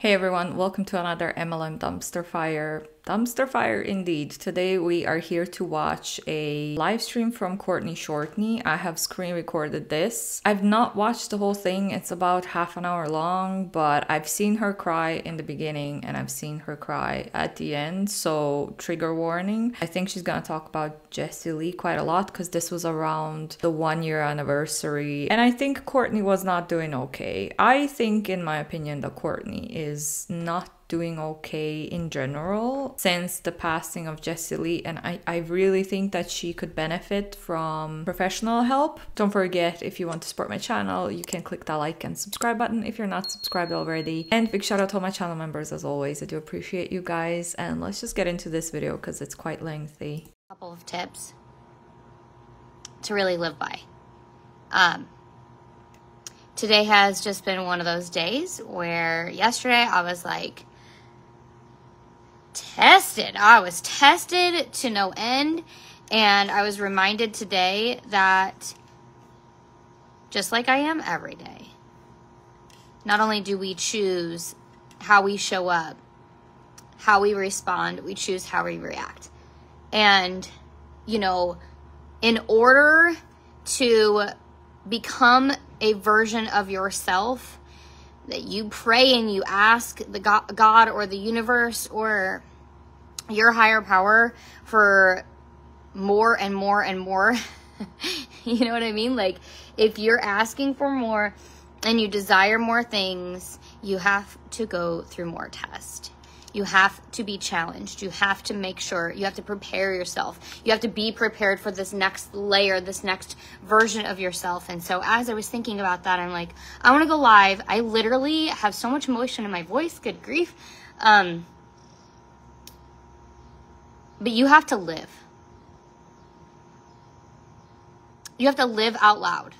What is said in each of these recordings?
Hey everyone, welcome to another MLM dumpster fire. Dumpster fire indeed. Today we are here to watch a live stream from Courtney OK. I have screen recorded this. I've not watched the whole thing. It's about half an hour long, but I've seen her cry in the beginning and I've seen her cry at the end. So trigger warning. I think she's gonna talk about Jessie Lee quite a lot because this was around the 1 year anniversary. And I think Courtney was not doing okay. I think, in my opinion, that Courtney is not doing okay in general since the passing of Jessie Lee, and I really think that she could benefit from professional help. Don't forget, if you want to support my channel, you can click that like and subscribe button if you're not subscribed already. And big shout out to all my channel members as always. I do appreciate you guys, and let's just get into this video because it's quite lengthy. A couple of tips to really live by. Today has just been one of those days where yesterday I was like tested. I was tested to no end, and I was reminded today that just like I am every day, not only do we choose how we show up, how we respond, we choose how we react. And, you know, in order to become a version of yourself that you pray and you ask the God or the universe or your higher power for more and more and more. You know what I mean? Like, if you're asking for more and you desire more things, you have to go through more tests. You have to be challenged. You have to make sure, you have to prepare yourself. You have to be prepared for this next layer, this next version of yourself. And so as I was thinking about that, I'm like, I want to go live. I literally have so much emotion in my voice. Good grief. But you have to live. You have to live out loud.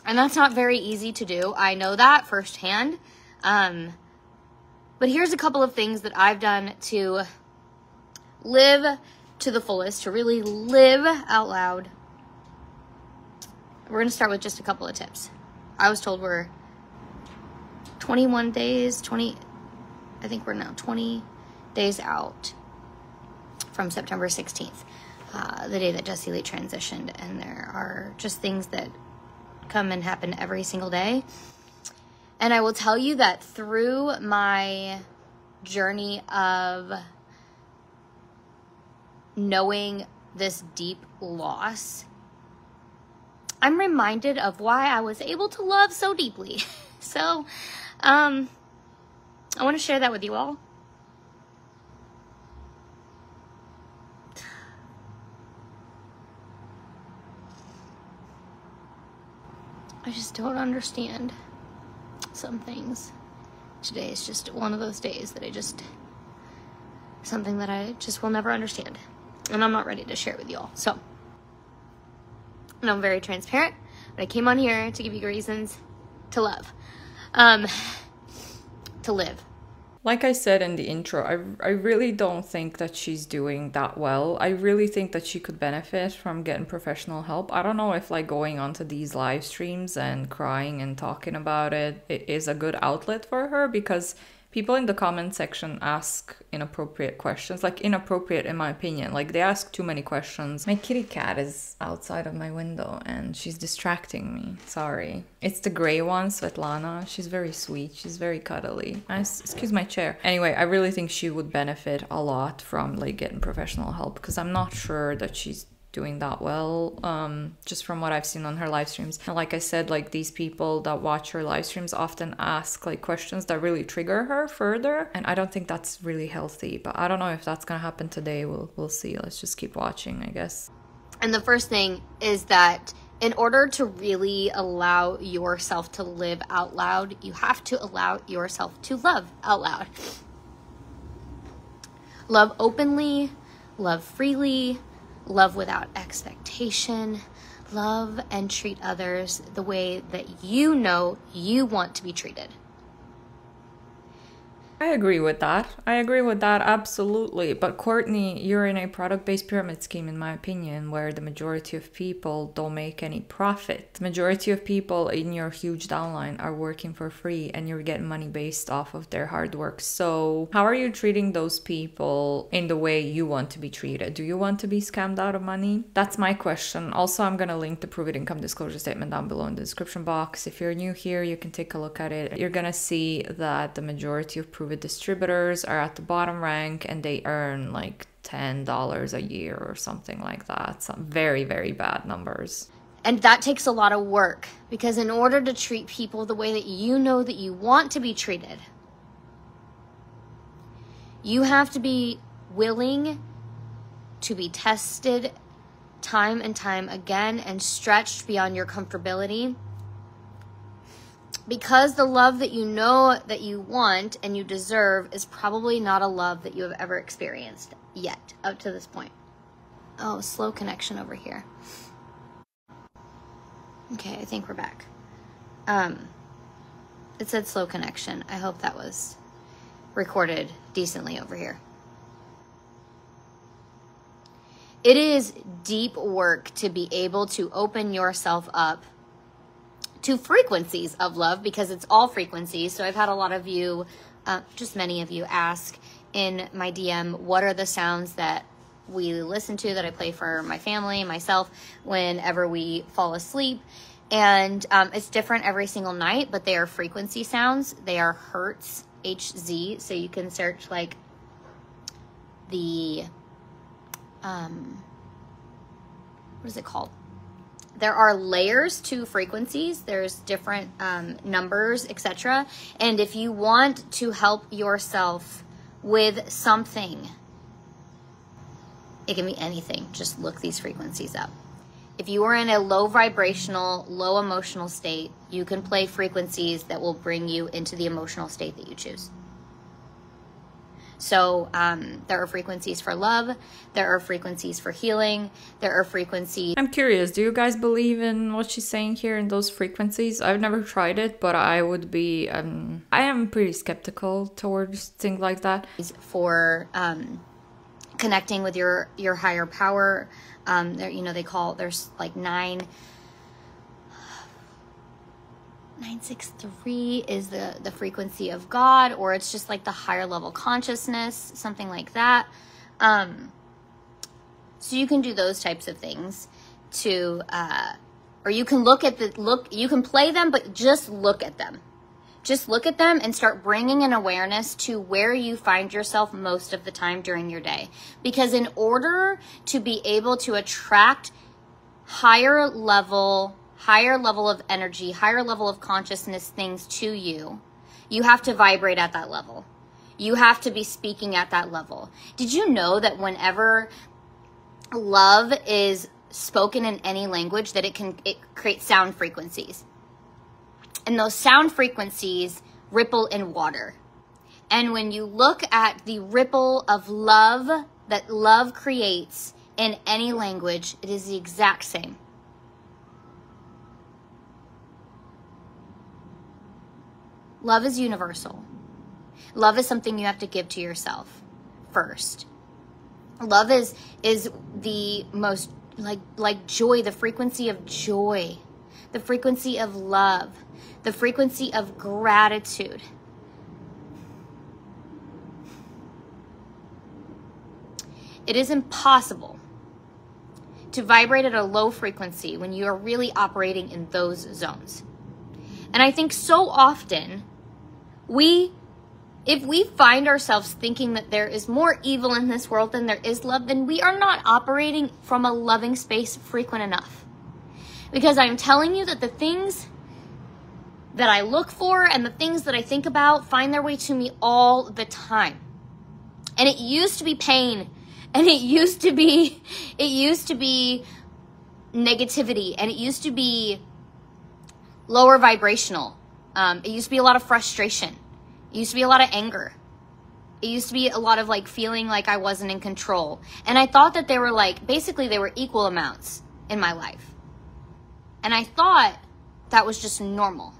And that's not very easy to do. I know that firsthand. But here's a couple of things that I've done to live to the fullest, to really live out loud. We're going to start with just a couple of tips. I was told we're 21 days, I think we're now 20 days out from September 16th, the day that Jessie Lee transitioned. And there are just things that come and happen every single day. And I will tell you that through my journey of knowing this deep loss, I'm reminded of why I was able to love so deeply. So, I want to share that with you all. I just don't understand some things. Today is just one of those days that something that I just will never understand. And I'm not ready to share it with you all. So, and I'm very transparent, but I came on here to give you reasons to love. To live. Like I said in the intro, I really don't think that she's doing that well. I really think that she could benefit from getting professional help. I don't know if like going onto these live streams and crying and talking about it is a good outlet for her, because people in the comment section ask inappropriate questions. Like, inappropriate in my opinion. Like, they ask too many questions. My kitty cat is outside of my window and she's distracting me. Sorry. It's the gray one, Svetlana. She's very sweet. She's very cuddly. Excuse my chair. Anyway, I really think she would benefit a lot from like getting professional help, because I'm not sure that she's doing that well, just from what I've seen on her live streams. And like I said, like, these people that watch her live streams often ask like questions that really trigger her further, and I don't think that's really healthy. But I don't know if that's gonna happen today. We'll see. Let's just keep watching, I guess. And the first thing is that in order to really allow yourself to live out loud, you have to allow yourself to love out loud. Love openly, love freely, love without expectation, love and treat others the way that you know you want to be treated. I agree with that. I agree with that, absolutely. But Courtney, you're in a product-based pyramid scheme, in my opinion, where the majority of people don't make any profit. The majority of people in your huge downline are working for free and you're getting money based off of their hard work. So how are you treating those people in the way you want to be treated? Do you want to be scammed out of money? That's my question. Also, I'm going to link the Pruvit income disclosure statement down below in the description box. If you're new here, you can take a look at it. You're going to see that the majority of Pruvit distributors are at the bottom rank and they earn like $10 a year or something like that. Some very, very bad numbers. And that takes a lot of work, because in order to treat people the way that you know that you want to be treated, you have to be willing to be tested time and time again and stretched beyond your comfortability. Because the love that you know that you want and you deserve is probably not a love that you have ever experienced yet, up to this point. Oh, slow connection over here. Okay, I think we're back. It said slow connection. I hope that was recorded decently over here. It is deep work to be able to open yourself up to frequencies of love, because it's all frequencies. So I've had a lot of you, just many of you, ask in my DM, what are the sounds that we listen to, that I play for my family, myself, whenever we fall asleep. And it's different every single night, but they are frequency sounds. They are hertz, HZ. So you can search like the, what is it called? There are layers to frequencies. There's different numbers, etc. And if you want to help yourself with something, it can be anything. Just look these frequencies up. If you are in a low vibrational, low emotional state, you can play frequencies that will bring you into the emotional state that you choose. So there are frequencies for love. There are frequencies for healing. There are frequencies. I'm curious, do you guys believe in what she's saying here in those frequencies? I've never tried it, but I would be, I am pretty skeptical towards things like that. For connecting with your higher power. There, you know, there's like 963 is the frequency of God, or it's just like the higher level consciousness, something like that. So you can do those types of things to, or you can you can play them, but just look at them. Just look at them and start bringing an awareness to where you find yourself most of the time during your day. Because in order to be able to attract higher level of energy, higher level of consciousness things to you, you have to vibrate at that level. You have to be speaking at that level. Did you know that whenever love is spoken in any language, that it creates sound frequencies? And those sound frequencies ripple in water. And when you look at the ripple of love that love creates in any language, it is the exact same. Love is universal. Love is something you have to give to yourself first. Love is the most like joy, the frequency of joy, the frequency of love, the frequency of gratitude. It is impossible to vibrate at a low frequency when you are really operating in those zones. And I think so often if we find ourselves thinking that there is more evil in this world than there is love, then we are not operating from a loving space frequent enough. Because I'm telling you that the things that I look for and the things that I think about find their way to me all the time. And it used to be pain, and it used to be negativity, and it used to be lower vibrational. It used to be a lot of frustration. It used to be a lot of anger. It used to be a lot of like feeling like I wasn't in control. And I thought that they were like, basically they were equal amounts in my life. And I thought that was just normal.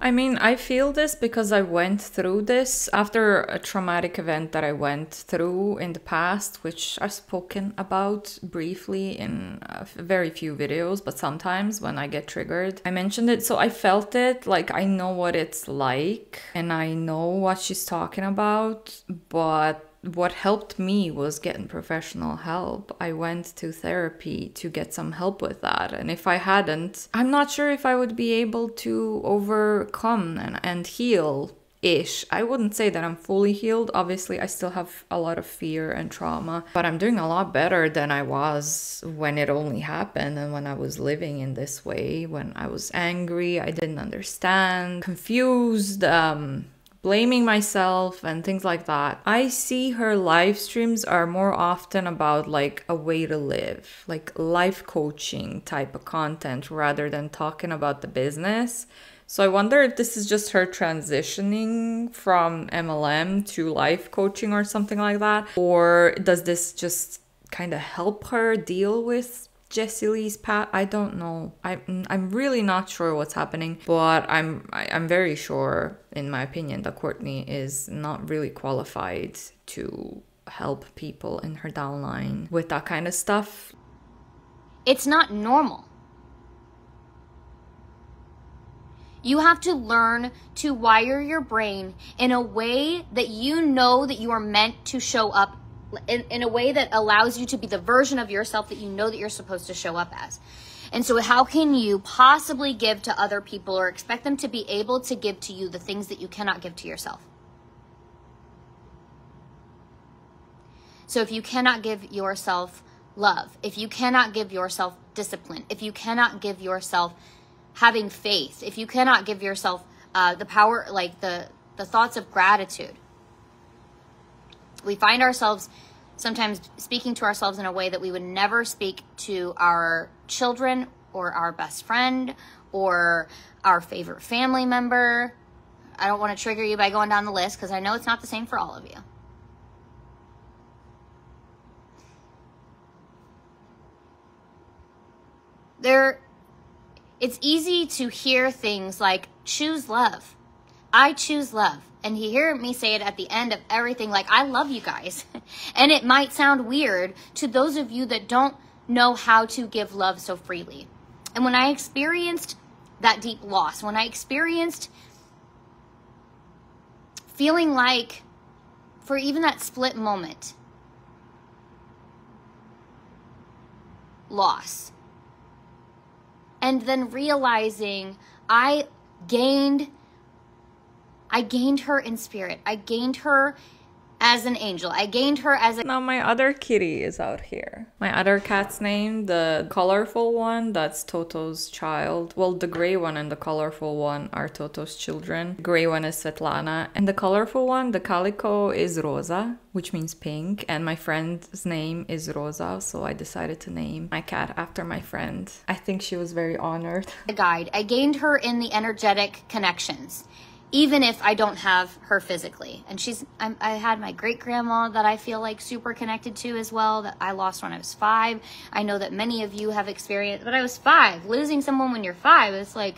I mean, I feel this because I went through this after a traumatic event that I went through in the past, which I've spoken about briefly in very few videos, but sometimes when I get triggered, I mentioned it. So I felt it, like I know what it's like and I know what she's talking about, but what helped me was getting professional help. I went to therapy to get some help with that. And if I hadn't, I'm not sure if I would be able to overcome and heal ish. I wouldn't say that I'm fully healed. Obviously, I still have a lot of fear and trauma, but I'm doing a lot better than I was when it only happened and when I was living in this way, when I was angry, I didn't understand, confused, blaming myself and things like that. I see her live streams are more often about like a way to live, like life coaching type of content rather than talking about the business. So I wonder if this is just her transitioning from MLM to life coaching or something like that, or does this just kind of help her deal with Jessie Lee's path? I don't know. I'm really not sure what's happening, but I'm very sure, in my opinion, that Courtney is not really qualified to help people in her downline with that kind of stuff. It's not normal. You have to learn to wire your brain in a way that you know that you are meant to show up in a way that allows you to be the version of yourself that you know that you're supposed to show up as. And so how can you possibly give to other people or expect them to be able to give to you the things that you cannot give to yourself? So if you cannot give yourself love, if you cannot give yourself discipline, if you cannot give yourself having faith, if you cannot give yourself the power, like the thoughts of gratitude, we find ourselves sometimes speaking to ourselves in a way that we would never speak to our children or our best friend or our favorite family member. I don't want to trigger you by going down the list because I know it's not the same for all of you. It's easy to hear things like, choose love. I choose love. And you hear me say it at the end of everything, like, I love you guys. And it might sound weird to those of you that don't know how to give love so freely. And when I experienced that deep loss, when I experienced feeling like, for even that split moment, loss, and then realizing I gained her in spirit. I gained her as an angel. I gained her as a... Now my other kitty is out here. My other cat's name, the colorful one, that's Toto's child. Well, the gray one and the colorful one are Toto's children. The gray one is Svetlana. And the colorful one, the calico, is Rosa, which means pink. And my friend's name is Rosa, so I decided to name my cat after my friend. I think she was very honored. A guide. I gained her in the energetic connections, even if I don't have her physically. And I had my great grandma that I feel like super connected to as well, that I lost when I was 5. I know that many of you have experienced, but I was 5. Losing someone when you're 5, it's like,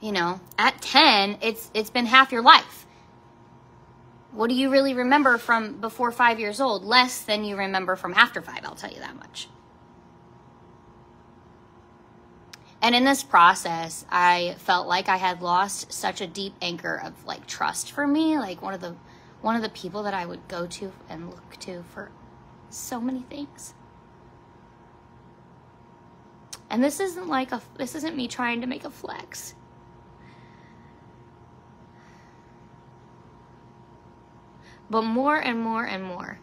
you know, at 10, it's been half your life. What do you really remember from before 5 years old? Less than you remember from after 5, I'll tell you that much. And in this process, I felt like I had lost such a deep anchor of like trust for me, like one of the people that I would go to and look to for so many things. And this isn't me trying to make a flex. But more and more and more,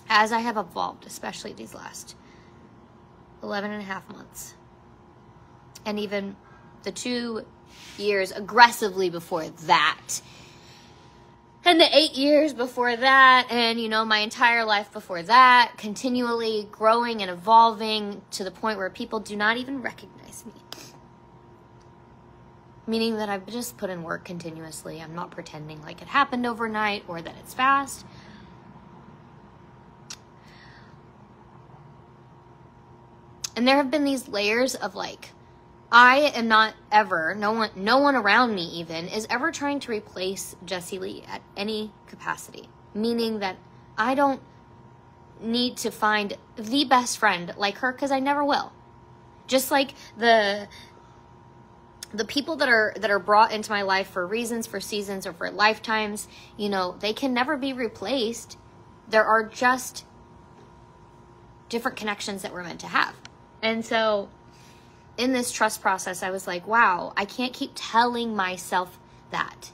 as I have evolved, especially these last 11 and a half months, and even the 2 years aggressively before that, and the 8 years before that, and, you know, my entire life before that, continually growing and evolving to the point where people do not even recognize me. Meaning that I've just put in work continuously. I'm not pretending like it happened overnight or that it's fast. And there have been these layers of like I am not ever, no one around me even, is ever trying to replace Jessie Lee at any capacity. Meaning that I don't need to find the best friend like her, because I never will. Just like the people that are brought into my life for reasons, for seasons, or for lifetimes, you know, they can never be replaced. There are just different connections that we're meant to have. And so in this trust process, I was like, wow, I can't keep telling myself that.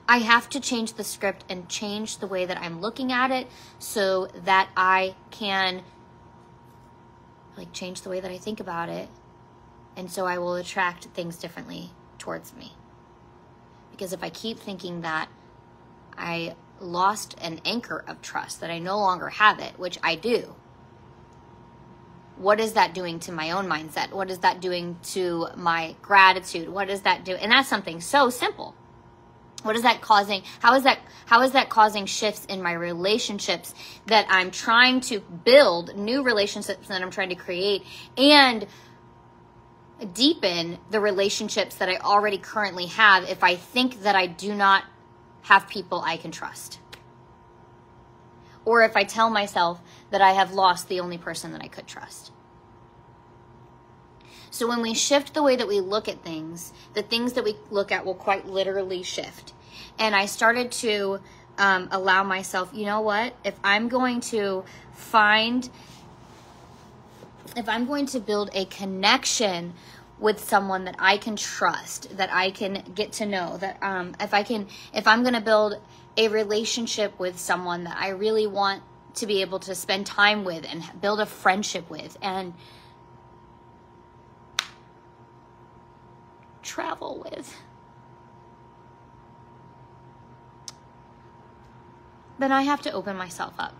I have to change the script and change the way that I'm looking at it so that I can like change the way that I think about it. And so I will attract things differently towards me. Because if I keep thinking that I lost an anchor of trust, that I no longer have it, which I do, what is that doing to my own mindset? What is that doing to my gratitude? What does that do? And that's something so simple. What is that causing? How is that causing shifts in my relationships that I'm trying to build, new relationships that I'm trying to create, and deepen the relationships that I already currently have if I think that I do not have people I can trust? Or if I tell myself that I have lost the only person that I could trust. So when we shift the way that we look at things, the things that we look at will quite literally shift. And I started to allow myself, you know what? If I'm going to build a connection with someone that I can trust, that I can get to know, that if I'm going to build a relationship with someone that I really want to be able to spend time with and build a friendship with and travel with, then I have to open myself up.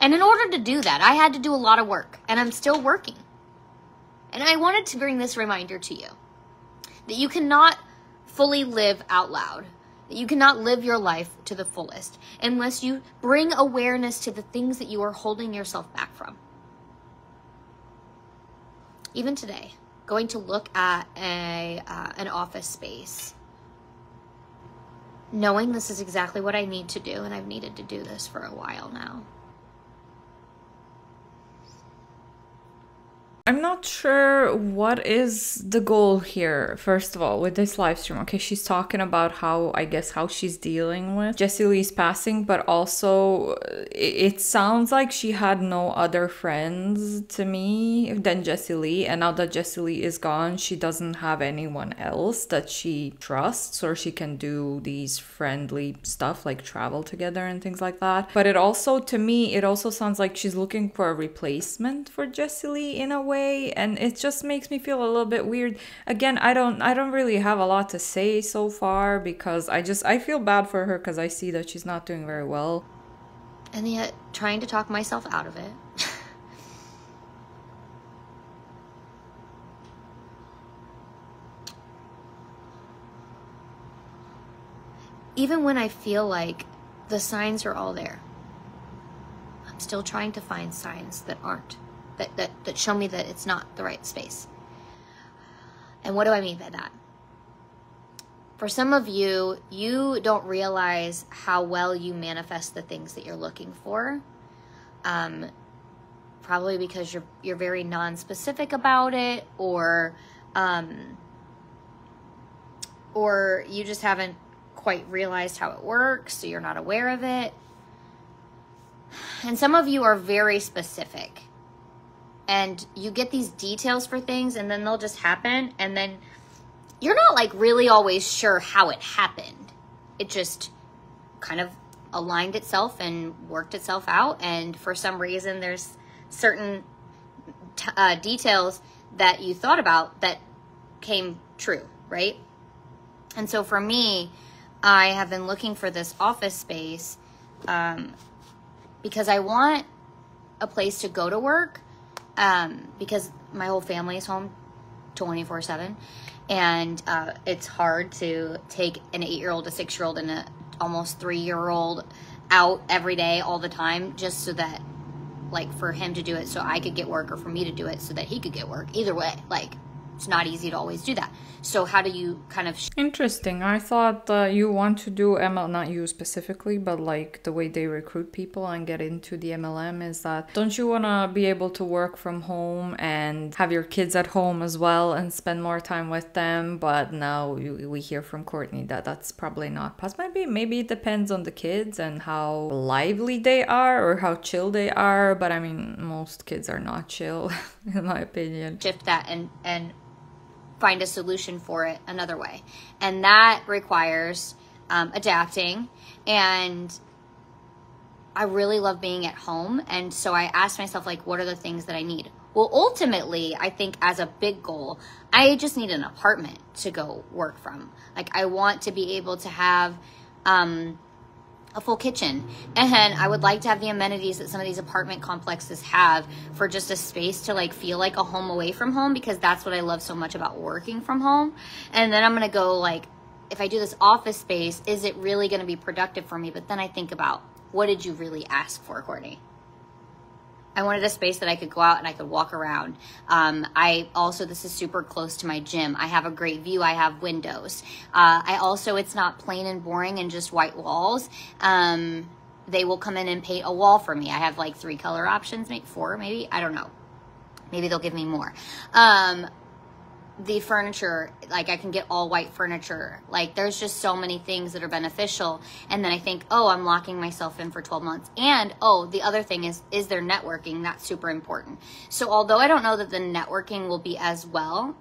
And in order to do that, I had to do a lot of work, and I'm still working. And I wanted to bring this reminder to you that you cannot fully live out loud, that you cannot live your life to the fullest unless you bring awareness to the things that you are holding yourself back from. Even today, going to look at an office space, knowing this is exactly what I need to do, and I've needed to do this for a while now. I'm not sure what is the goal here, first of all, with this live stream. Okay, she's talking about how she's dealing with Jessie Lee's passing, but also it sounds like she had no other friends to me than Jessie Lee. And now that Jessie Lee is gone, she doesn't have anyone else that she trusts, or she can do these friendly stuff like travel together and things like that. But it also sounds like she's looking for a replacement for Jessie Lee in a way, and it just makes me feel a little bit weird. Again, I don't really have a lot to say so far, because I feel bad for her, because I see that she's not doing very well, and yet trying to talk myself out of it. Even when I feel like the signs are all there, I'm still trying to find signs that aren't. That show me that it's not the right space. And what do I mean by that? For some of you, you don't realize how well you manifest the things that you're looking for. Probably because you're very non-specific about it, or you just haven't quite realized how it works, so you're not aware of it. And some of you are very specific. And you get these details for things, and then they'll just happen, and then you're not like really always sure how it happened. It just kind of aligned itself and worked itself out, and for some reason there's certain details that you thought about that came true, right? And so for me, I have been looking for this office space because I want a place to go to work. Because my whole family is home 24/7, and it's hard to take an 8-year-old, a 6-year-old, and a almost 3-year-old out every day, all the time, just so that like for him to do it so I could get work, or for me to do it so that he could get work. Either way, like, it's not easy to always do that. So how do you kind of... Interesting. I thought you want to do ML, not you specifically, but like the way they recruit people and get into the MLM is that, don't you want to be able to work from home and have your kids at home as well and spend more time with them? But now we hear from Courtney that that's probably not possible. Maybe it depends on the kids and how lively they are or how chill they are. But I mean, most kids are not chill, in my opinion. Shift that and find a solution for it another way. And that requires adapting. And I really love being at home. And so I asked myself, like, what are the things that I need? Well, ultimately, I think as a big goal, I just need an apartment to go work from. Like, I want to be able to have a full kitchen. And I would like to have the amenities that some of these apartment complexes have, for just a space to like feel like a home away from home, because that's what I love so much about working from home. And then I'm going to go like, if I do this office space, is it really going to be productive for me? But then I think about, what did you really ask for, Courtney? I wanted a space that I could go out and I could walk around. This is super close to my gym. I have a great view. I have windows. It's not plain and boring and just white walls. They will come in and paint a wall for me. I have like 3 color options, maybe 4, maybe. I don't know. Maybe they'll give me more. The furniture, like I can get all white furniture. Like there's just so many things that are beneficial. And then I think, oh, I'm locking myself in for 12 months. And the other thing is there networking? That's super important. So although I don't know that the networking will be as well,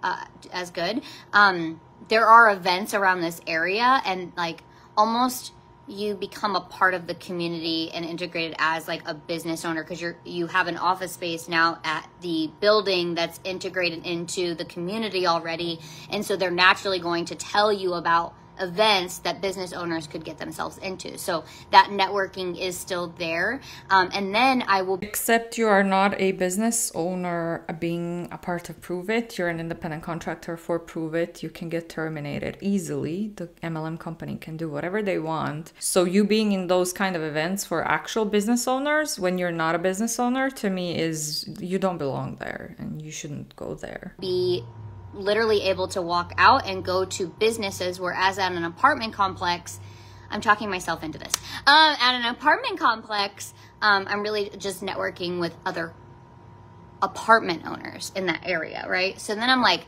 as good, there are events around this area, and like almost you become a part of the community and integrated as like a business owner, because you have an office space now at the building that's integrated into the community already. And so they're naturally going to tell you about events that business owners could get themselves into. So that networking is still there. And then I will... Except you are not a business owner being a part of Pruvit. You're an independent contractor for Pruvit. You can get terminated easily. The MLM company can do whatever they want. So you being in those kind of events for actual business owners, when you're not a business owner, to me is you don't belong there and you shouldn't go there. Be literally able to walk out and go to businesses, whereas at an apartment complex, I'm talking myself into this. At an apartment complex, I'm really just networking with other apartment owners in that area, right? So then I'm like,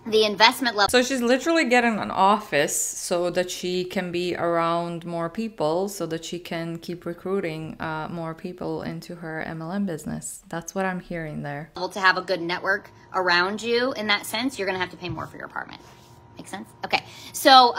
the investment level. So she's literally getting an office so that she can be around more people, so that she can keep recruiting more people into her MLM business. That's what I'm hearing there. To have a good network around you in that sense, you're going to have to pay more for your apartment. Make sense? Okay. So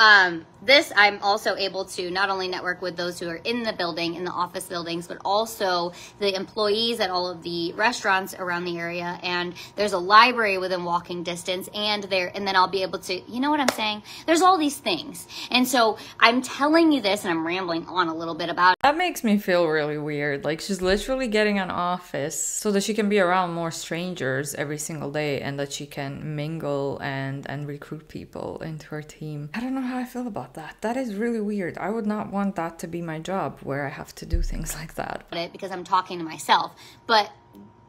this, I'm also able to not only network with those who are in the building, in the office buildings, but also the employees at all of the restaurants around the area. And there's a library within walking distance, and then I'll be able to, you know what I'm saying? There's all these things. And so I'm telling you this, and I'm rambling on a little bit about it. That makes me feel really weird. Like she's literally getting an office so that she can be around more strangers every single day, and that she can mingle and recruit people into her team. I don't know how I feel about that. That is really weird. I would not want that to be my job, where I have to do things like that. Because I'm talking to myself. But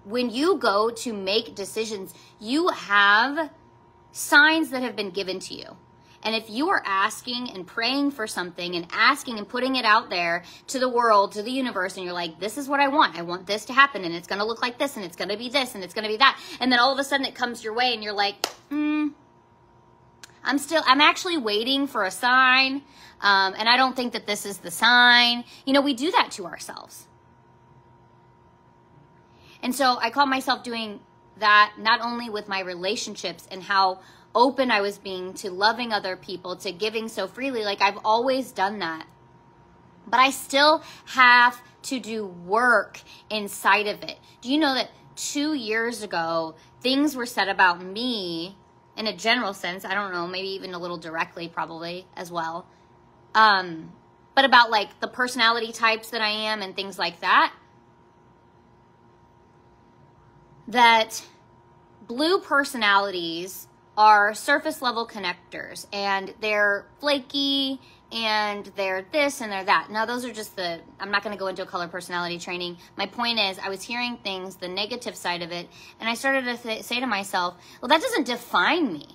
when you go to make decisions, you have signs that have been given to you. And if you are asking and praying for something and asking and putting it out there to the world, to the universe, and you're like, this is what I want this to happen, and it's going to look like this, and it's going to be this, and it's going to be that. And then all of a sudden it comes your way and you're like, I'm actually waiting for a sign. And I don't think that this is the sign. You know, we do that to ourselves. And so I caught myself doing that, not only with my relationships and how open I was being to loving other people, to giving so freely. Like I've always done that. But I still have to do work inside of it. Do you know that 2 years ago, things were said about me in a general sense, I don't know, maybe even a little directly probably as well, but about like the personality types that I am and things like that, that blue personalities are surface level connectors, and they're flaky and they're this and they're that. Now, those are just I'm not going to go into a color personality training. My point is, I was hearing things, the negative side of it, and I started to say to myself, well, that doesn't define me.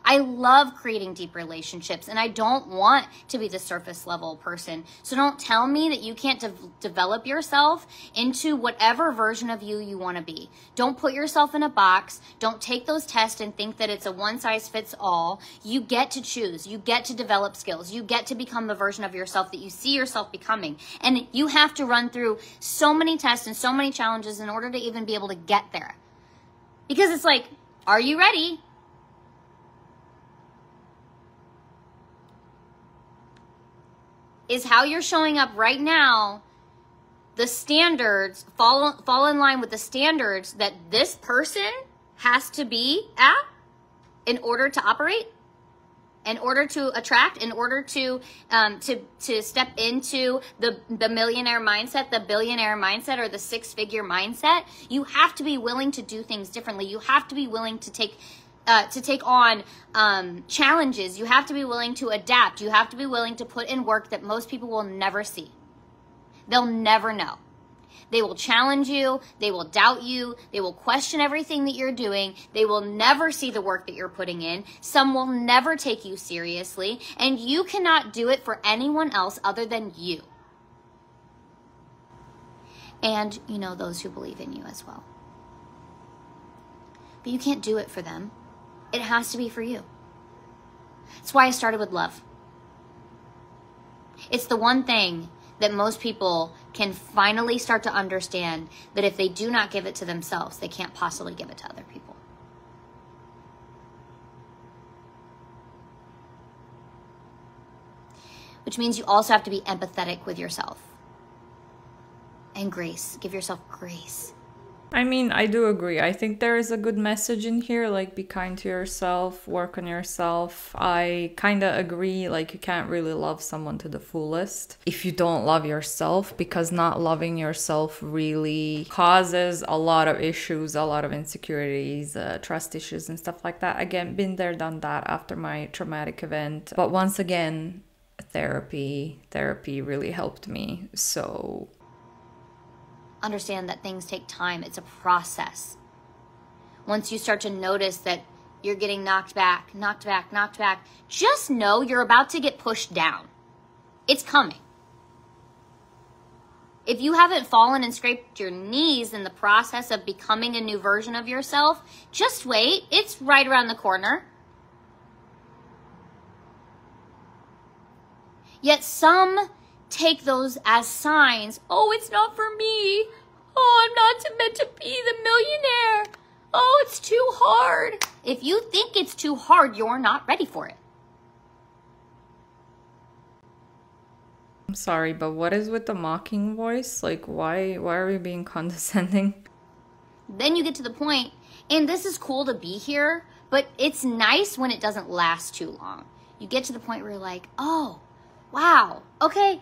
I love creating deep relationships, and I don't want to be the surface level person. So don't tell me that you can't develop yourself into whatever version of you want to be. Don't put yourself in a box. Don't take those tests and think that it's a one size fits all. You get to choose. You get to develop skills. You get to become the version of yourself that you see yourself becoming. And you have to run through so many tests and so many challenges in order to even be able to get there. Because it's like, are you ready? Is how you're showing up right now, the standards, fall in line with the standards that this person has to be at in order to operate, in order to attract, in order to step into the millionaire mindset, the billionaire mindset, or the six-figure mindset. You have to be willing to do things differently. You have to be willing to take on challenges. You have to be willing to adapt. You have to be willing to put in work that most people will never see. They'll never know. They will challenge you. They will doubt you. They will question everything that you're doing. They will never see the work that you're putting in. Some will never take you seriously. And you cannot do it for anyone else other than you. And, those who believe in you as well. But you can't do it for them. It has to be for you. That's why I started with love. It's the one thing that most people can finally start to understand, that if they do not give it to themselves, they can't possibly give it to other people. Which means you also have to be empathetic with yourself. And grace. Give yourself grace. I mean, I do agree. I think there is a good message in here, like be kind to yourself, work on yourself. I kind of agree, like you can't really love someone to the fullest if you don't love yourself, because not loving yourself really causes a lot of issues, a lot of insecurities, trust issues and stuff like that. Again, been there, done that after my traumatic event. But once again, therapy really helped me. So understand that things take time. It's a process. Once you start to notice that you're getting knocked back, just know you're about to get pushed down. It's coming. If you haven't fallen and scraped your knees in the process of becoming a new version of yourself, just wait. It's right around the corner. Yet some take those as signs. Oh, it's not for me. Oh, I'm not meant to be the millionaire. Oh, it's too hard. If you think it's too hard, you're not ready for it. I'm sorry, but what is with the mocking voice? Like, why are we being condescending? Then you get to the point, and this is cool to be here, but it's nice when it doesn't last too long. You get to the point where you're like, oh, wow, okay,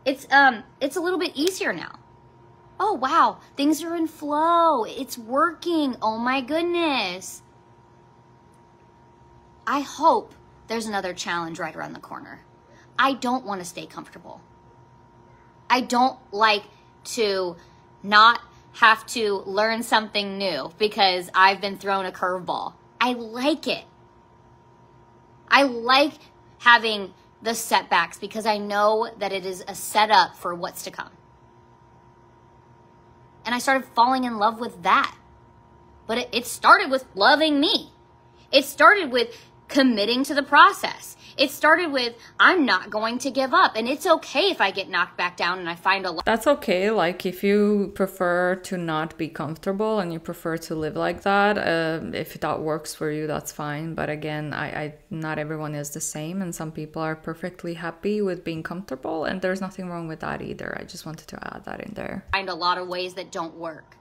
it's a little bit easier now. Oh, wow, things are in flow. It's working. Oh, my goodness. I hope there's another challenge right around the corner. I don't want to stay comfortable. I don't like to not have to learn something new because I've been thrown a curveball. I like it. I like having the setbacks because I know that it is a setup for what's to come. And I started falling in love with that. But it started with loving me. It started with committing to the process. It started with, I'm not going to give up. And it's okay if I get knocked back down and I find a... That's okay. Like, if you prefer to not be comfortable and you prefer to live like that, if that works for you, that's fine. But again, I not everyone is the same. And some people are perfectly happy with being comfortable. And there's nothing wrong with that either. I just wanted to add that in there. Find a lot of ways that don't work.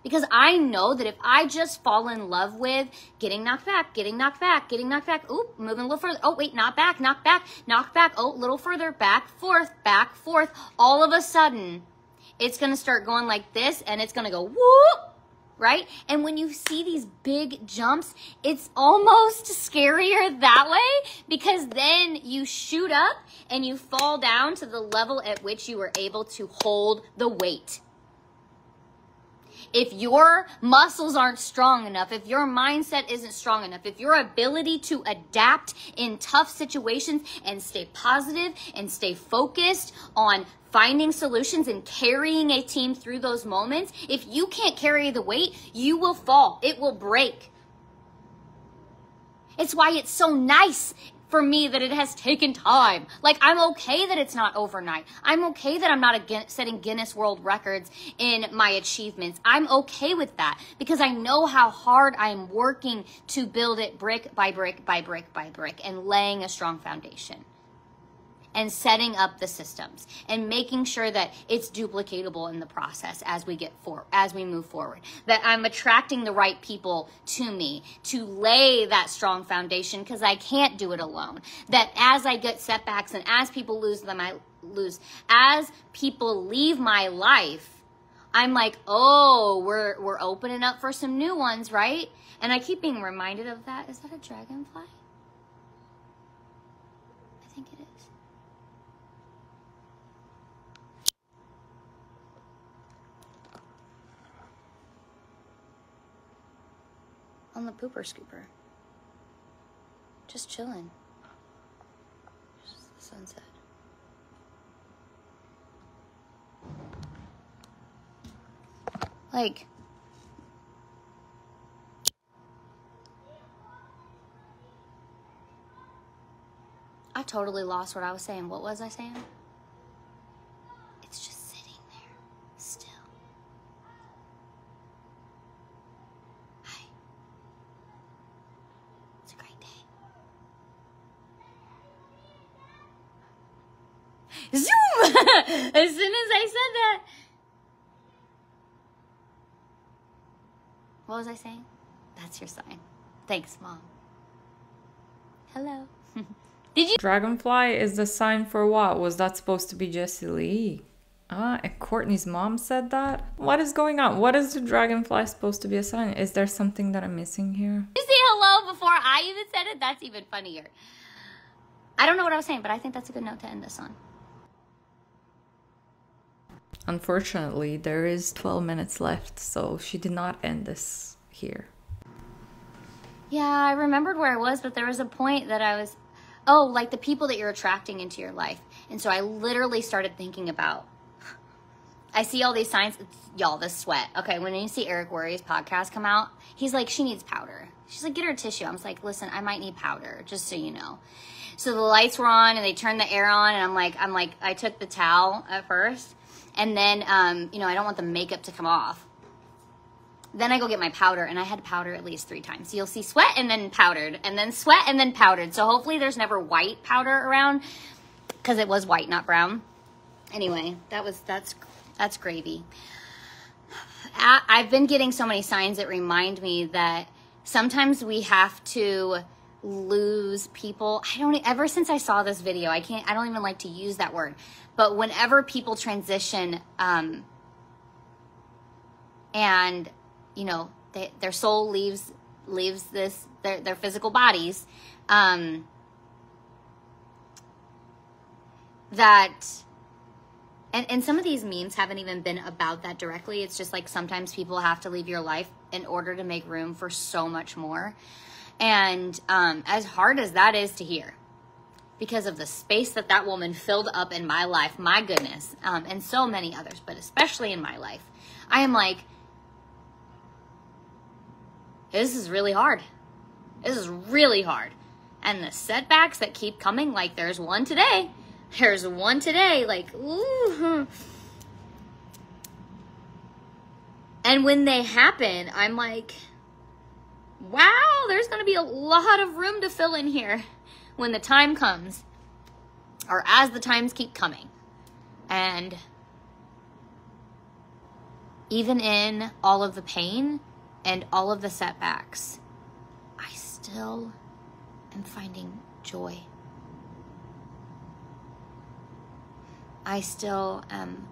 Because I know that if I just fall in love with getting knocked back, oop, moving a little further, oh wait, knock back, oh, a little further, back, forth, all of a sudden, it's going to start going like this, and it's going to go whoop, right? And when you see these big jumps, it's almost scarier that way, because then you shoot up and you fall down to the level at which you were able to hold the weight. If your muscles aren't strong enough, if your mindset isn't strong enough, if your ability to adapt in tough situations and stay positive and stay focused on finding solutions and carrying a team through those moments, if you can't carry the weight, you will fall. It will break. It's why it's so nice for me that it has taken time. Like, I'm okay that it's not overnight. I'm okay that I'm not setting Guinness World Records in my achievements. I'm okay with that because I know how hard I'm working to build it brick by brick by brick by brick and laying a strong foundation and setting up the systems and making sure that it's duplicatable in the process as we move forward, that I'm attracting the right people to me to lay that strong foundation, because I can't do it alone. That as I get setbacks and as people as people leave my life, I'm like, oh, we're opening up for some new ones, right? And I keep being reminded of that. Is that a dragonfly? I think it is. On the pooper scooper. Just chilling. Just the sunset. Like, I totally lost what I was saying. What was I saying? It's just sitting there, still. Hi. It's a great day. Zoom! As soon as I said that. What was I saying? That's your sign. Thanks, Mom. Hello. Did you? Dragonfly is the sign for what? Was that supposed to be Jessie Lee? Ah, and Courtney's mom said that? What is going on? What is the dragonfly supposed to be a sign? Is there something that I'm missing here? You say hello before I even said it? That's even funnier. I don't know what I was saying, but I think that's a good note to end this on. Unfortunately, there is 12 minutes left, so she did not end this here. Yeah, I remembered where I was, but there was a point that I was, oh, like the people that you're attracting into your life. And so I literally started thinking about, I see all these signs, y'all, the sweat. Okay, when you see Eric Worre's podcast come out, he's like, she needs powder. She's like, get her tissue. I was like, listen, I might need powder, just so you know. So the lights were on and they turned the air on, and I'm like, I took the towel at first, and then, you know, I don't want the makeup to come off. Then I go get my powder, and I had powder at least 3 times. So you'll see sweat and then powdered, and then sweat and then powdered. So hopefully there's never white powder around, because it was white, not brown. Anyway, that's gravy. I've been getting so many signs that remind me that sometimes we have to lose people. Ever since I saw this video, I don't even like to use that word. But whenever people transition, and you know, their soul leaves their physical bodies, that, and some of these memes haven't even been about that directly. It's just like sometimes people have to leave your life in order to make room for so much more. And as hard as that is to hear, because of the space that woman filled up in my life, my goodness, and so many others, but especially in my life, I am like, this is really hard. This is really hard. And the setbacks that keep coming, like there's one today. There's one today, like, ooh. And when they happen, I'm like, wow, there's going to be a lot of room to fill in here when the time comes, or as the times keep coming. And even in all of the pain and all of the setbacks, I still am finding joy. I still am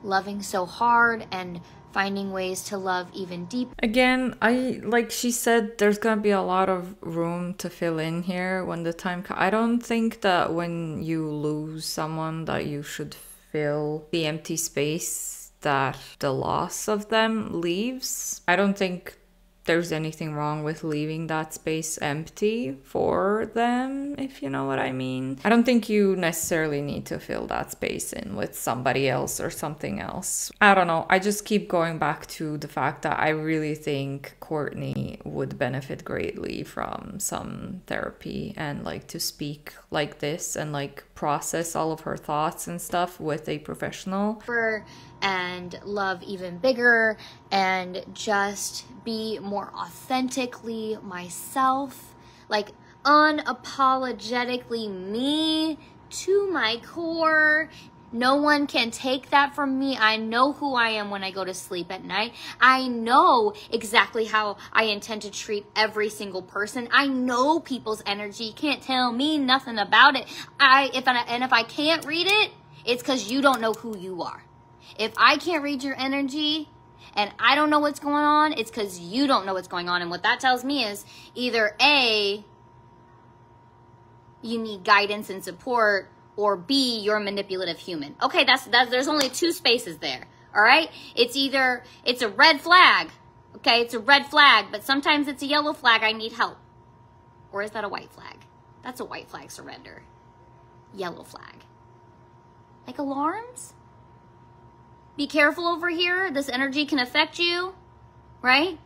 loving so hard and finding ways to love even deeper. Again, like she said, there's gonna be a lot of room to fill in here when the time comes. I don't think that when you lose someone that you should fill the empty space that the loss of them leaves. I don't think there's anything wrong with leaving that space empty for them, if you know what I mean. I don't think you necessarily need to fill that space in with somebody else or something else. I don't know. I just keep going back to the fact that I really think Courtney would benefit greatly from some therapy and like to speak like this and like process all of her thoughts and stuff with a professional. And love even bigger and just be more authentically myself, like unapologetically me to my core. No one can take that from me. I know who I am when I go to sleep at night. I know exactly how I intend to treat every single person. I know people's energy. You can't tell me nothing about it. If I can't read it, it's because you don't know who you are. If I can't read your energy and I don't know what's going on, it's because you don't know what's going on. And what that tells me is either A, you need guidance and support, or B, you're a manipulative human. Okay, that's there's only two spaces there. All right? It's a red flag. Okay, it's a red flag, but sometimes it's a yellow flag. I need help. Or is that a white flag? That's a white flag, surrender. Yellow flag. Like alarms? Be careful over here. This energy can affect you, right?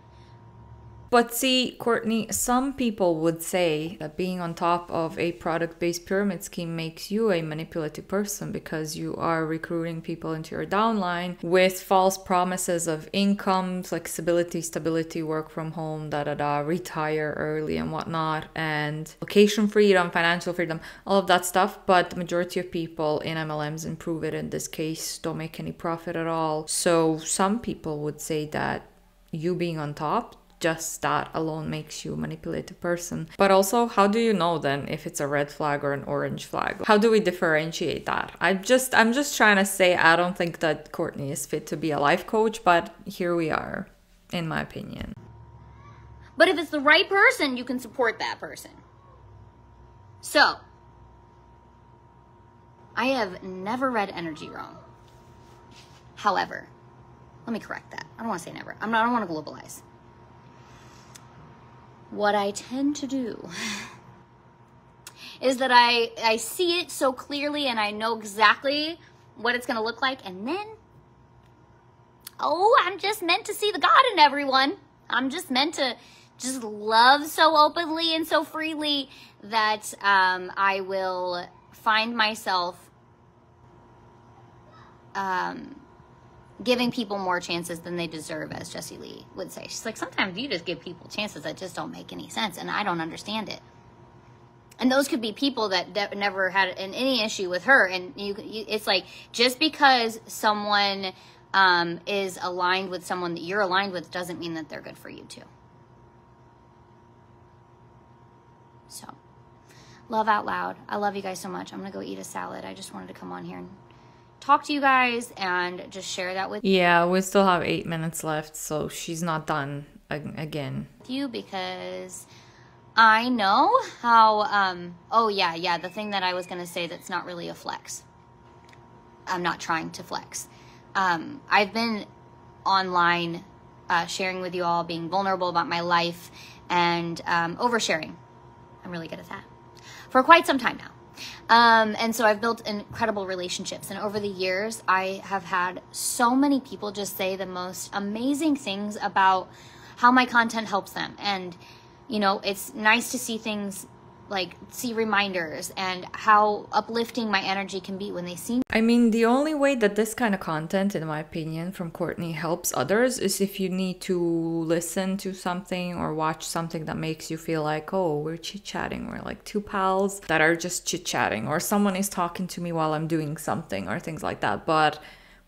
But see, Courtney, some people would say that being on top of a product-based pyramid scheme makes you a manipulative person because you are recruiting people into your downline with false promises of income, flexibility, stability, work from home, retire early and whatnot, and location freedom, financial freedom, all of that stuff. But the majority of people in MLMs and pruvit in this case don't make any profit at all. So some people would say that you being on top, just that alone makes you a manipulative person. But also, how do you know then if it's a red flag or an orange flag? How do we differentiate that? I'm just trying to say I don't think that Courtney is fit to be a life coach, but here we are, in my opinion. But if it's the right person, you can support that person. So, I have never read energy wrong. However, let me correct that. I don't want to say never. I don't want to globalize. What I tend to do is that I see it so clearly and I know exactly what it's going to look like. And then, I'm just meant to see the God in everyone. I'm just meant to just love so openly and so freely that I will find myself giving people more chances than they deserve, as Jessie Lee would say. She's like, sometimes you just give people chances that just don't make any sense, and I don't understand it. And those could be people that never had any issue with her. And it's like, just because someone is aligned with someone that you're aligned with doesn't mean that they're good for you too. So, love out loud. I love you guys so much. I'm going to go eat a salad. I just wanted to come on here and talk to you guys and just share that with you. Yeah, we still have 8 minutes left, so she's not done again. You, because I know how, the thing that I was going to say that's not really a flex. I'm not trying to flex. I've been online sharing with you all, being vulnerable about my life and oversharing. I'm really good at that. For quite some time now. And so I've built incredible relationships. And over the years, I have had so many people just say the most amazing things about how my content helps them. And, you know, it's nice to see things like see reminders and how uplifting my energy can be when they see me. I mean, the only way that this kind of content, in my opinion, from Courtney helps others is if you need to listen to something or watch something that makes you feel like, oh, we're chit-chatting. We're like two pals that are just chit-chatting, or someone is talking to me while I'm doing something or things like that. But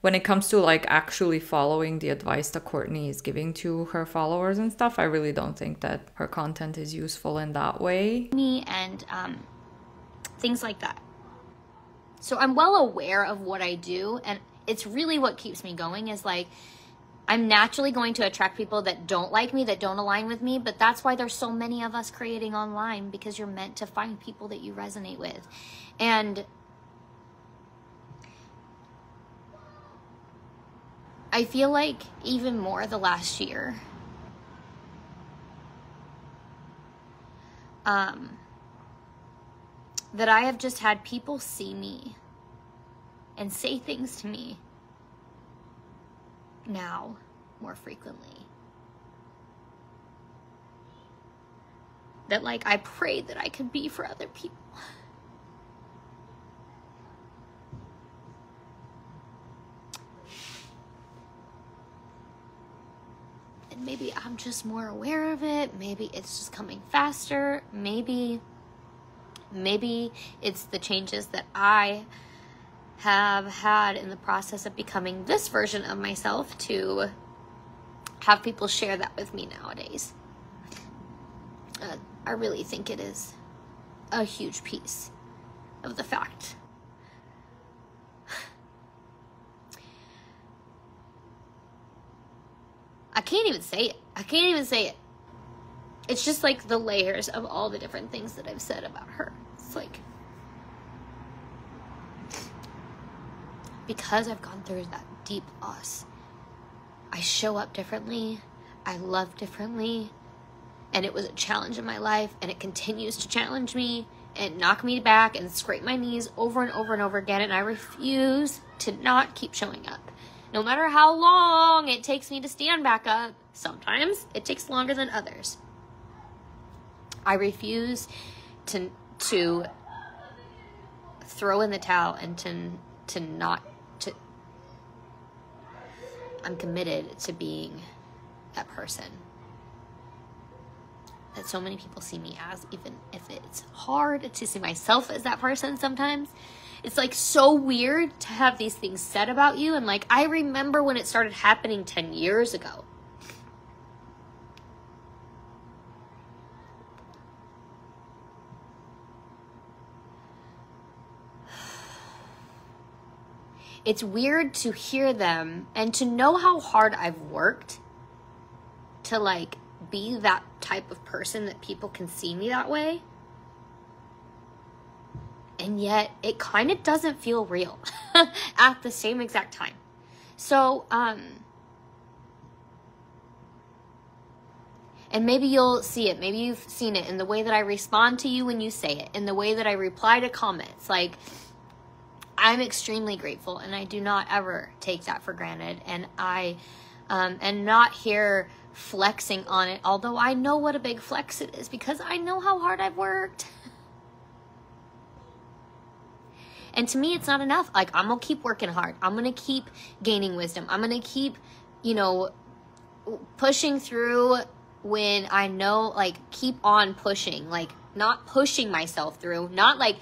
when it comes to like actually following the advice that Courtney is giving to her followers and stuff, I really don't think that her content is useful in that way. And things like that. So I'm well aware of what I do, and it's really what keeps me going, is like, I'm naturally going to attract people that don't like me, that don't align with me, but that's why there's so many of us creating online, because you're meant to find people that you resonate with. And I feel like even more the last year, that I have just had people see me and say things to me now more frequently. That like I prayed that I could be for other people. And maybe I'm just more aware of it. Maybe it's just coming faster. Maybe it's the changes that I have had in the process of becoming this version of myself to have people share that with me nowadays. I really think it is a huge piece of the fact. I can't even say it. It's just like the layers of all the different things that I've said about her. It's like, because I've gone through that deep loss, I show up differently, I love differently, and it was a challenge in my life, and it continues to challenge me and knock me back and scrape my knees over and over and over again, and I refuse to not keep showing up. No matter how long it takes me to stand back up, sometimes it takes longer than others. I refuse to throw in the towel and I'm committed to being that person that so many people see me as, even if it's hard to see myself as that person sometimes. It's like so weird to have these things said about you. And like, I remember when it started happening 10 years ago. It's weird to hear them and to know how hard I've worked to like be that type of person that people can see me that way. And yet it kind of doesn't feel real at the same exact time. So, and maybe you'll see it. Maybe you've seen it in the way that I respond to you when you say it, in the way that I reply to comments. Like, I'm extremely grateful, and I do not ever take that for granted. And I am not here flexing on it, although I know what a big flex it is because I know how hard I've worked. And to me, it's not enough. Like, I'm going to keep working hard. I'm going to keep gaining wisdom. I'm going to keep, pushing through when I know, like, keep on pushing. Like, not pushing myself through. Not like.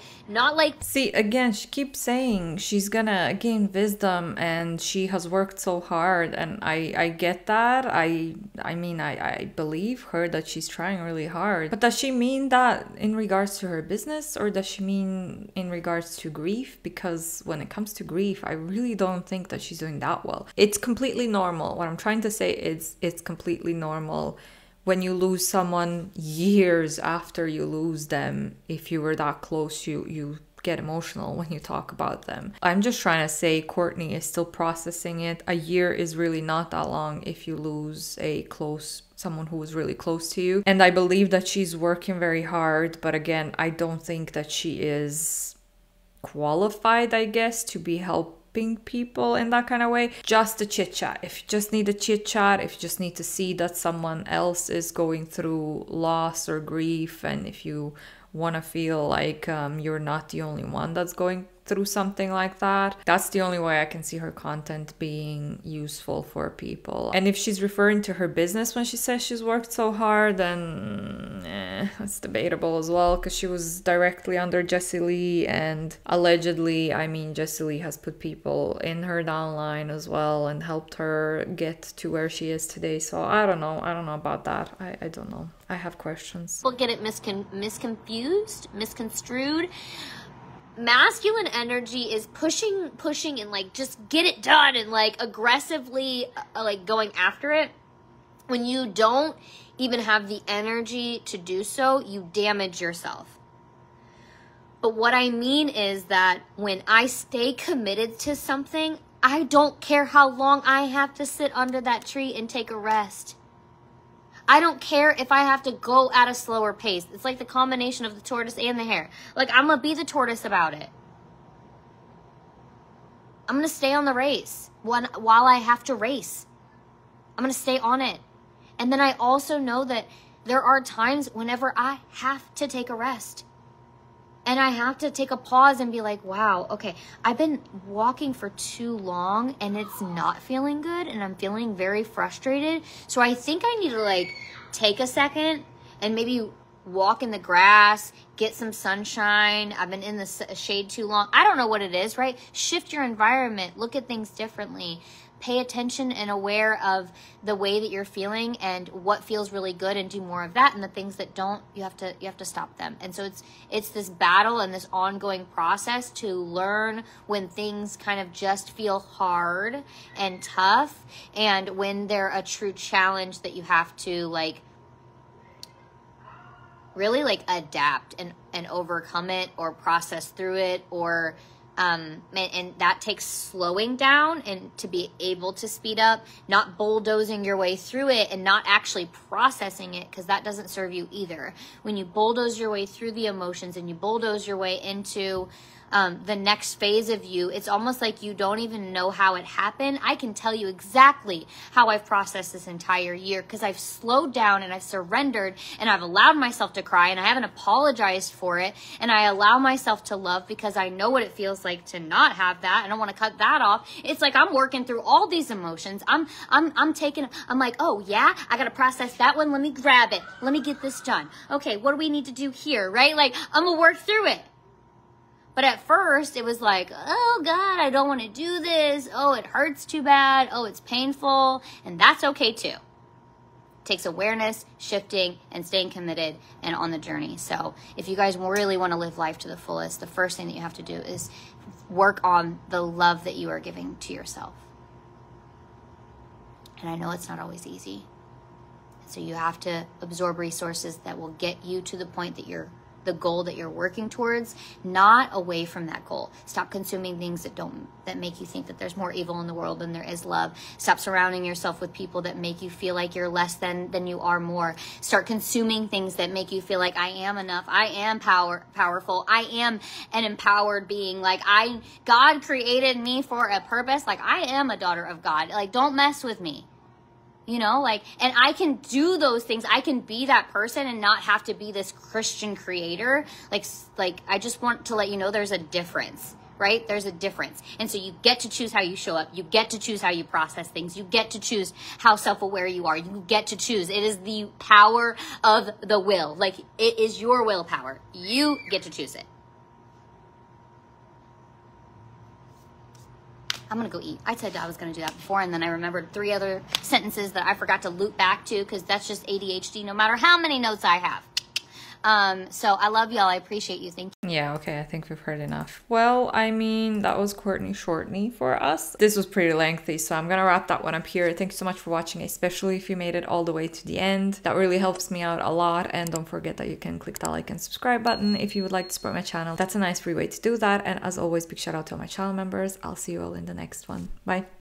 See, again, she keeps saying she's gonna gain wisdom and she has worked so hard. And I get that. I mean, I believe her that she's trying really hard. But does she mean that in regards to her business, or does she mean in regards to grief? Because when it comes to grief, I really don't think that she's doing that well. It's completely normal. What I'm trying to say is it's completely normal when you lose someone years after you lose them. If you were that close, you get emotional when you talk about them. I'm just trying to say Courtney is still processing it. A year is really not that long if you lose someone who was really close to you. And I believe that she's working very hard, but again, I don't think that she is qualified, I guess, to be helping people in that kind of way. Just a chit chat. If you just need a chit chat, if you just need to see that someone else is going through loss or grief, and if you want to feel like you're not the only one that's going through something like that, that's the only way I can see her content being useful for people. And if she's referring to her business when she says she's worked so hard, then that's debatable as well, because she was directly under Jessie Lee, and allegedly, I mean, Jessie Lee has put people in her downline as well and helped her get to where she is today. So I don't know about that. I don't know. I have questions. People get it misconstrued. masculine energy is pushing and like just get it done and like aggressively like going after it. When you don't even have the energy to do so, you damage yourself. But what I mean is that when I stay committed to something, I don't care how long I have to sit under that tree and take a rest. I don't care if I have to go at a slower pace. It's like the combination of the tortoise and the hare. Like, I'm going to be the tortoise about it. I'm going to stay on the race while I have to race. I'm going to stay on it. And then I also know that there are times whenever I have to take a rest. And I have to take a pause and be like, wow, okay, I've been walking for too long and it's not feeling good and I'm feeling very frustrated. So I think I need to like take a second and maybe walk in the grass, get some sunshine. I've been in the shade too long. I don't know what it is, right? Shift your environment, look at things differently. Pay attention and aware of the way that you're feeling and what feels really good, and do more of that. And the things that don't, you have to stop them. And so it's this battle and this ongoing process to learn when things kind of just feel hard and tough, and when they're a true challenge that you have to like really like adapt and overcome it or process through it, or and that takes slowing down and to be able to speed up, not bulldozing your way through it and not actually processing it, because that doesn't serve you either. When you bulldoze your way through the emotions and you bulldoze your way into the next phase of you, it's almost like you don't even know how it happened. I can tell you exactly how I've processed this entire year, because I've slowed down and I've surrendered and I've allowed myself to cry and I haven't apologized for it, and I allow myself to love because I know what it feels like to not have that. I don't want to cut that off. It's like I'm working through all these emotions. I'm like, oh yeah, I got to process that one. Let me grab it. Let me get this done. Okay, what do we need to do here, right? Like, I'm going to work through it. But at first, it was like, oh, God, I don't want to do this. Oh, it hurts too bad. Oh, it's painful. And that's okay, too. It takes awareness, shifting, and staying committed and on the journey. So if you guys really want to live life to the fullest, the first thing that you have to do is work on the love that you are giving to yourself. And I know it's not always easy. So you have to absorb resources that will get you to the point that you're the goal that you're working towards, not away from that goal. Stop consuming things that make you think that there's more evil in the world than there is love. Stop surrounding yourself with people that make you feel like you're less than you are more. Start consuming things that make you feel like I am enough. I am powerful. I am an empowered being. Like God created me for a purpose. Like I am a daughter of God. Like don't mess with me. You know, like, and I can do those things. I can be that person and not have to be this Christian creator. Like, I just want to let you know there's a difference, right? There's a difference. And so you get to choose how you show up. You get to choose how you process things. You get to choose how self-aware you are. You get to choose. It is the power of the will. Like, it is your willpower. You get to choose it. I'm going to go eat. I said I was going to do that before, and then I remembered 3 other sentences that I forgot to loop back to, because that's just ADHD no matter how many notes I have. So I love y'all. I appreciate you. Thank you. Yeah, okay, I think we've heard enough. Well, I mean, that was Courtney Shortney for us. This was pretty lengthy, so I'm gonna wrap that one up here. Thanks so much for watching, especially if you made it all the way to the end. That really helps me out a lot, and don't forget that you can click that like and subscribe button if you would like to support my channel. That's a nice free way to do that, and as always, big shout out to all my channel members. I'll see you all in the next one. Bye.